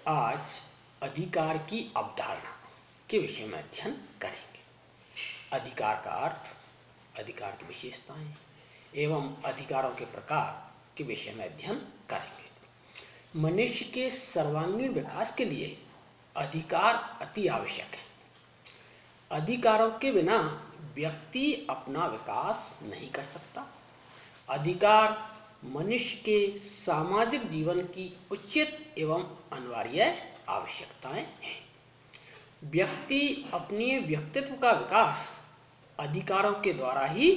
आज अधिकार की अवधारणा के विषय में अध्ययन करेंगे। अधिकार का अर्थ, अधिकार की विशेषताएं एवं अधिकारों के प्रकार के विषय में अध्ययन करेंगे। मनुष्य के सर्वांगीण विकास के लिए अधिकार अति आवश्यक है। अधिकारों के बिना व्यक्ति अपना विकास नहीं कर सकता। अधिकार मनुष्य के सामाजिक जीवन की उचित एवं अनिवार्य आवश्यकताएं हैं। व्यक्ति अपने व्यक्तित्व का विकास अधिकारों के द्वारा ही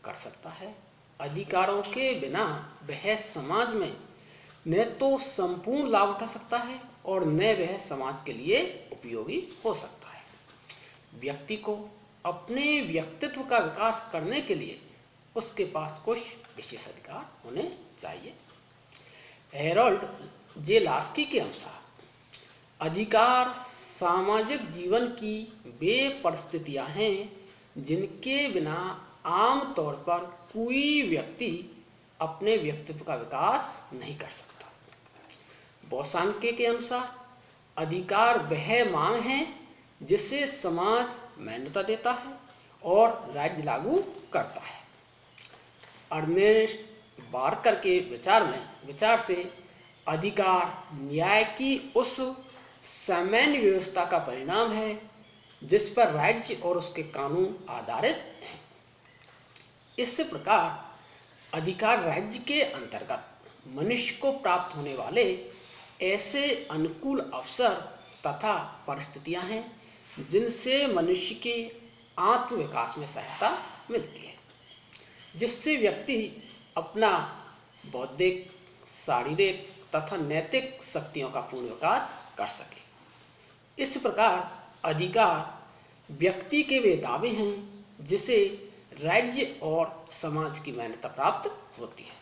कर सकता है। अधिकारों के बिना वह समाज में न तो संपूर्ण लाभ उठा सकता है और न वह समाज के लिए उपयोगी हो सकता है। व्यक्ति को अपने व्यक्तित्व का विकास करने के लिए उसके पास कुछ विशेष अधिकार होने चाहिए। हेरोल्ड जे लास्की के अनुसार अधिकार सामाजिक जीवन की वे परिस्थितियां हैं जिनके बिना आम तौर पर कोई व्यक्ति अपने व्यक्तित्व का विकास नहीं कर सकता। बोसांके के अनुसार अधिकार वह मांग है जिसे समाज मान्यता देता है और राज्य लागू करता है। अर्नेस्ट बार्कर के विचार से अधिकार न्याय की उस सामान्य व्यवस्था का परिणाम है जिस पर राज्य और उसके कानून आधारित हैं। इस प्रकार अधिकार राज्य के अंतर्गत मनुष्य को प्राप्त होने वाले ऐसे अनुकूल अवसर तथा परिस्थितियां हैं जिनसे मनुष्य के आत्म विकास में सहायता मिलती है, जिससे व्यक्ति अपना बौद्धिक, शारीरिक तथा नैतिक शक्तियों का पूर्ण विकास कर सके। इस प्रकार अधिकार व्यक्ति के वे दावे हैं जिसे राज्य और समाज की मान्यता प्राप्त होती है।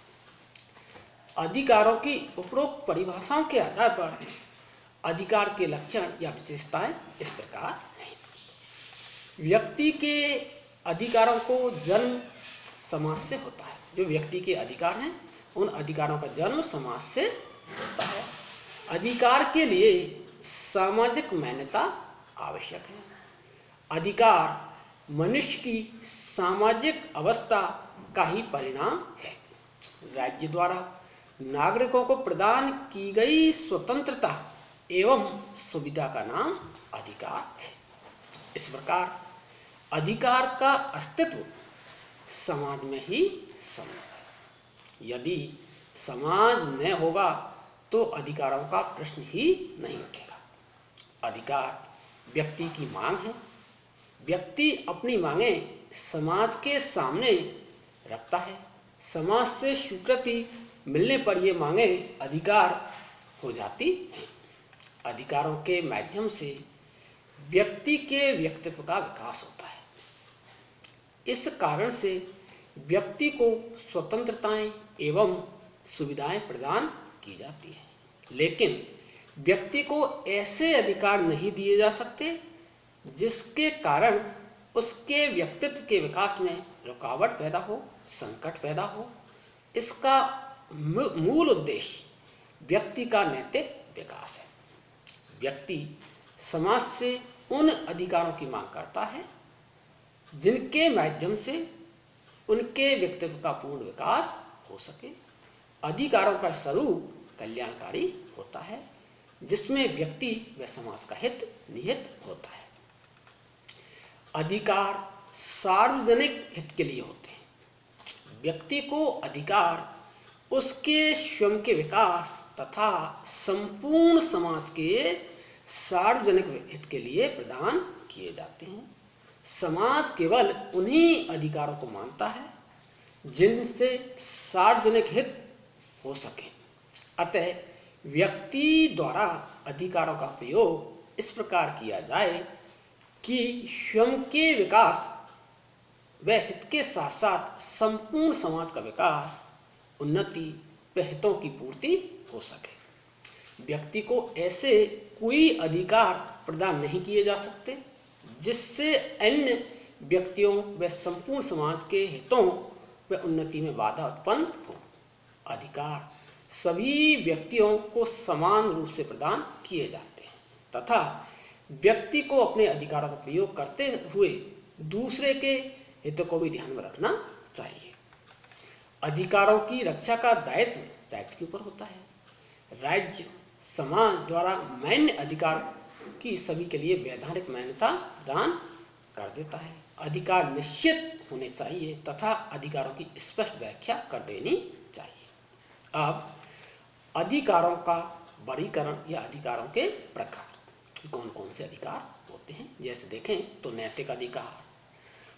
अधिकारों की उपरोक्त परिभाषाओं के आधार पर अधिकार के लक्षण या विशेषताएं इस प्रकार हैं। व्यक्ति के अधिकारों को जन्म समाज से होता है। जो व्यक्ति के अधिकार हैं उन अधिकारों का जन्म समाज से होता है। अधिकार के लिए सामाजिक मान्यता आवश्यक है। अधिकार मनुष्य की सामाजिक अवस्था का ही परिणाम है। राज्य द्वारा नागरिकों को प्रदान की गई स्वतंत्रता एवं सुविधा का नाम अधिकार है। इस प्रकार अधिकार का अस्तित्व समाज में ही संभव है। यदि समाज न होगा तो अधिकारों का प्रश्न ही नहीं उठेगा। अधिकार व्यक्ति की मांग है। व्यक्ति अपनी मांगें समाज के सामने रखता है। समाज से स्वीकृति मिलने पर ये मांगें अधिकार हो जाती हैं। अधिकारों के माध्यम से व्यक्ति के व्यक्तित्व का विकास होता है। इस कारण से व्यक्ति को स्वतंत्रताएं एवं सुविधाएं प्रदान की जाती हैं, लेकिन व्यक्ति को ऐसे अधिकार नहीं दिए जा सकते जिसके कारण उसके व्यक्तित्व के विकास में रुकावट पैदा हो, संकट पैदा हो। इसका मूल उद्देश्य व्यक्ति का नैतिक विकास है। व्यक्ति समाज से उन अधिकारों की मांग करता है जिनके माध्यम से उनके व्यक्तित्व का पूर्ण विकास हो सके। अधिकारों का स्वरूप कल्याणकारी होता है जिसमें व्यक्ति व समाज का हित निहित होता है। अधिकार सार्वजनिक हित के लिए होते हैं। व्यक्ति को अधिकार उसके स्वयं के विकास तथा संपूर्ण समाज के सार्वजनिक हित के लिए प्रदान किए जाते हैं। समाज केवल उन्हीं अधिकारों को मानता है जिनसे सार्वजनिक हित हो सके। अतः व्यक्ति द्वारा अधिकारों का प्रयोग इस प्रकार किया जाए कि स्वयं के विकास व हित के साथ साथ संपूर्ण समाज का विकास, उन्नति व हितों की पूर्ति हो सके। व्यक्ति को ऐसे कोई अधिकार प्रदान नहीं किए जा सकते जिससे अन्य व्यक्तियों व संपूर्ण समाज के हितों व उन्नति में बाधा उत्पन्न हो। अधिकार सभी व्यक्तियों को समान रूप से प्रदान किए जाते हैं तथा व्यक्ति को अपने अधिकारों का प्रयोग करते हुए दूसरे के हितों को भी ध्यान में रखना चाहिए। अधिकारों की रक्षा का दायित्व राज्य के ऊपर होता है। राज्य समाज द्वारा मान्य अधिकार की सभी के लिए वैधानिक मान्यता प्रदान कर देता है। अधिकार निश्चित होने चाहिए तथा अधिकारों की स्पष्ट व्याख्या कर देनी चाहिए। अब अधिकारों का वर्गीकरण या अधिकारों के प्रकार, कौन कौन से अधिकार होते हैं, जैसे देखें तो नैतिक अधिकार,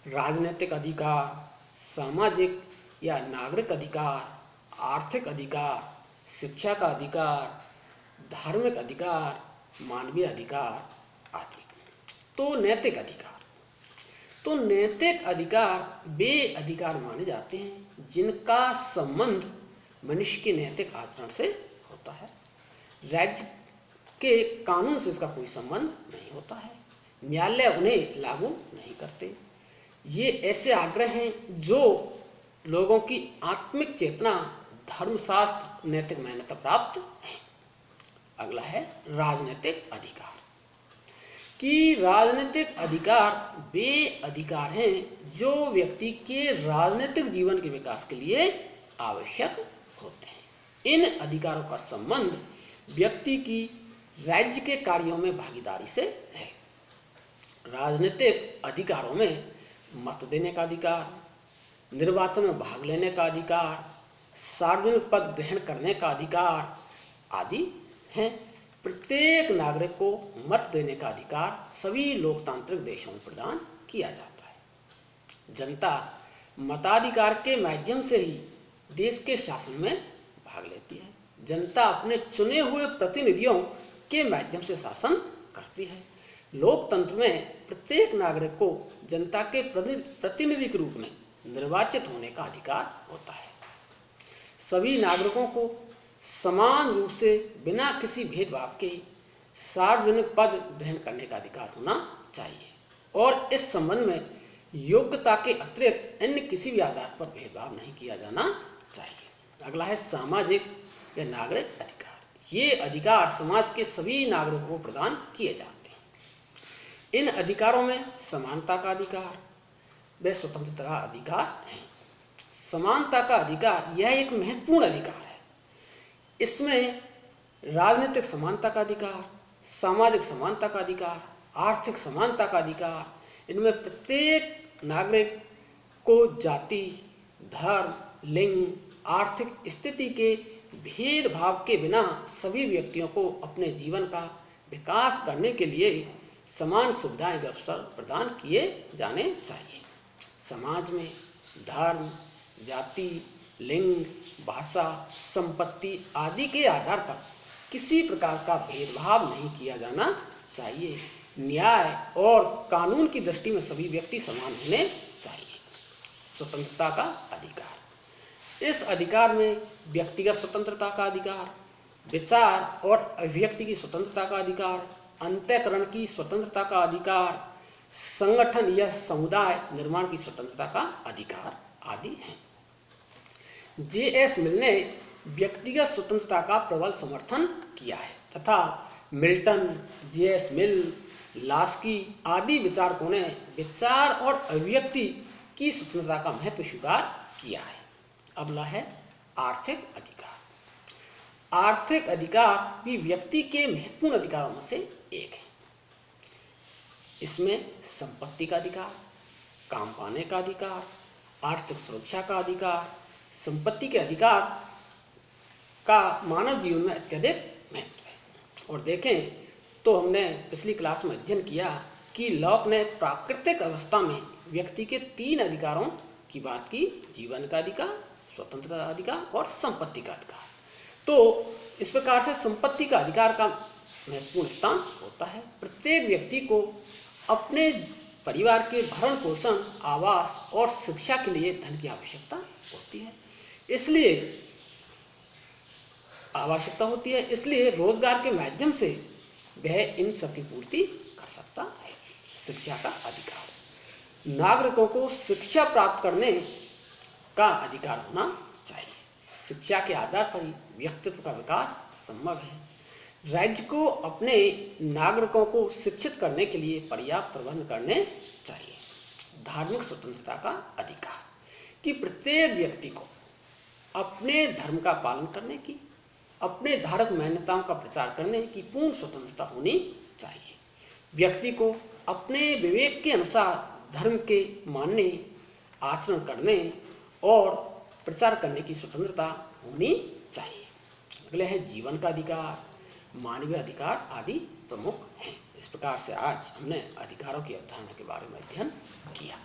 राजनीतिक अधिकार, सामाजिक या नागरिक अधिकार, आर्थिक अधिकार, शिक्षा का अधिकार, धार्मिक अधिकार, मानवीय अधिकार आदि। तो नैतिक अधिकार, तो नैतिक अधिकार वे अधिकार माने जाते हैं जिनका संबंध मनुष्य के नैतिक आचरण से होता है। राज्य के कानून से इसका कोई संबंध नहीं होता है। न्यायालय उन्हें लागू नहीं करते। ये ऐसे आग्रह हैं जो लोगों की आत्मिक चेतना, धर्मशास्त्र, नैतिक मान्यता प्राप्त है। अगला है राजनीतिक अधिकार, कि राजनीतिक अधिकार वे अधिकार हैं जो व्यक्ति के राजनीतिक जीवन के विकास के लिए आवश्यक होते हैं। इन अधिकारों का संबंध व्यक्ति की राज्य के कार्यों में भागीदारी से है। राजनीतिक अधिकारों में मत देने का अधिकार, निर्वाचन में भाग लेने का अधिकार, सार्वजनिक पद ग्रहण करने का अधिकार आदि हैं। प्रत्येक नागरिक को मत देने का अधिकार सभी लोकतांत्रिक देशों में प्रदान किया जाता है। जनता मताधिकार के माध्यम से ही देश के शासन में भाग लेती है। जनता अपने चुने हुए प्रतिनिधियों के माध्यम से शासन करती है। लोकतंत्र में प्रत्येक नागरिक को जनता के प्रतिनिधि के रूप में निर्वाचित होने का अधिकार होता है। सभी नागरिकों को समान रूप से बिना किसी भेदभाव के सार्वजनिक पद ग्रहण करने का अधिकार होना चाहिए और इस संबंध में योग्यता के अतिरिक्त अन्य किसी भी आधार पर भेदभाव नहीं किया जाना चाहिए। अगला है सामाजिक या नागरिक अधिकार। ये अधिकार समाज के सभी नागरिकों को प्रदान किए जाते हैं। इन अधिकारों में समानता का अधिकार व स्वतंत्रता का अधिकार है। समानता का अधिकार यह एक महत्वपूर्ण अधिकार है। इसमें राजनीतिक समानता का अधिकार, सामाजिक समानता का अधिकार, आर्थिक समानता का अधिकार, इनमें प्रत्येक नागरिक को जाति, धर्म, लिंग, आर्थिक स्थिति के भेदभाव के बिना सभी व्यक्तियों को अपने जीवन का विकास करने के लिए समान सुविधाएं व अवसर प्रदान किए जाने चाहिए। समाज में धर्म, जाति, लिंग, भाषा, संपत्ति आदि के आधार पर किसी प्रकार का भेदभाव नहीं किया जाना चाहिए। न्याय और कानून की दृष्टि में सभी व्यक्ति समान होने चाहिए। स्वतंत्रता का अधिकार, इस अधिकार में व्यक्तिगत स्वतंत्रता का अधिकार, विचार और अभिव्यक्ति की स्वतंत्रता का अधिकार, अंतःकरण की स्वतंत्रता का अधिकार, संगठन या समुदाय निर्माण की स्वतंत्रता का अधिकार आदि हैं। जे.एस. मिल ने व्यक्तिगत स्वतंत्रता का प्रबल समर्थन किया है तथा मिल्टन, जे.एस. मिल, लास्की आदि विचारकों ने विचार और अभिव्यक्ति की स्वतंत्रता का महत्व स्वीकार किया है। अगला है आर्थिक अधिकार। आर्थिक अधिकार भी व्यक्ति के महत्वपूर्ण अधिकारों में से एक है। इसमें संपत्ति का अधिकार, काम पाने का अधिकार, आर्थिक सुरक्षा का अधिकार, संपत्ति के अधिकार का मानव जीवन में अत्यधिक महत्व है। और देखें तो हमने पिछली क्लास में अध्ययन किया कि लॉक ने प्राकृतिक अवस्था में व्यक्ति के 3 अधिकारों की बात की, जीवन का अधिकार, स्वतंत्रता अधिकार और संपत्ति का अधिकार। तो इस प्रकार से संपत्ति का अधिकार का महत्वपूर्ण स्थान होता है। प्रत्येक व्यक्ति को अपने परिवार के भरण पोषण, आवास और शिक्षा के लिए धन की आवश्यकता होती है। इसलिए रोजगार के माध्यम से वह इन सब की पूर्ति कर सकता है। शिक्षा का अधिकार, नागरिकों को शिक्षा प्राप्त करने का अधिकार होना चाहिए। शिक्षा के आधार पर ही व्यक्तित्व का विकास संभव है। राज्य को अपने नागरिकों को शिक्षित करने के लिए पर्याप्त प्रबंध करने चाहिए। धार्मिक स्वतंत्रता का अधिकार कि प्रत्येक व्यक्ति को अपने धर्म का पालन करने की, अपने धार्मिक मान्यताओं का प्रचार करने की पूर्ण स्वतंत्रता होनी चाहिए। व्यक्ति को अपने विवेक के अनुसार धर्म के मानने, आचरण करने और प्रचार करने की स्वतंत्रता होनी चाहिए। अगले है जीवन का अधिकार, मानवीय अधिकार आदि प्रमुख हैं। इस प्रकार से आज हमने अधिकारों की अवधारणा के बारे में अध्ययन किया।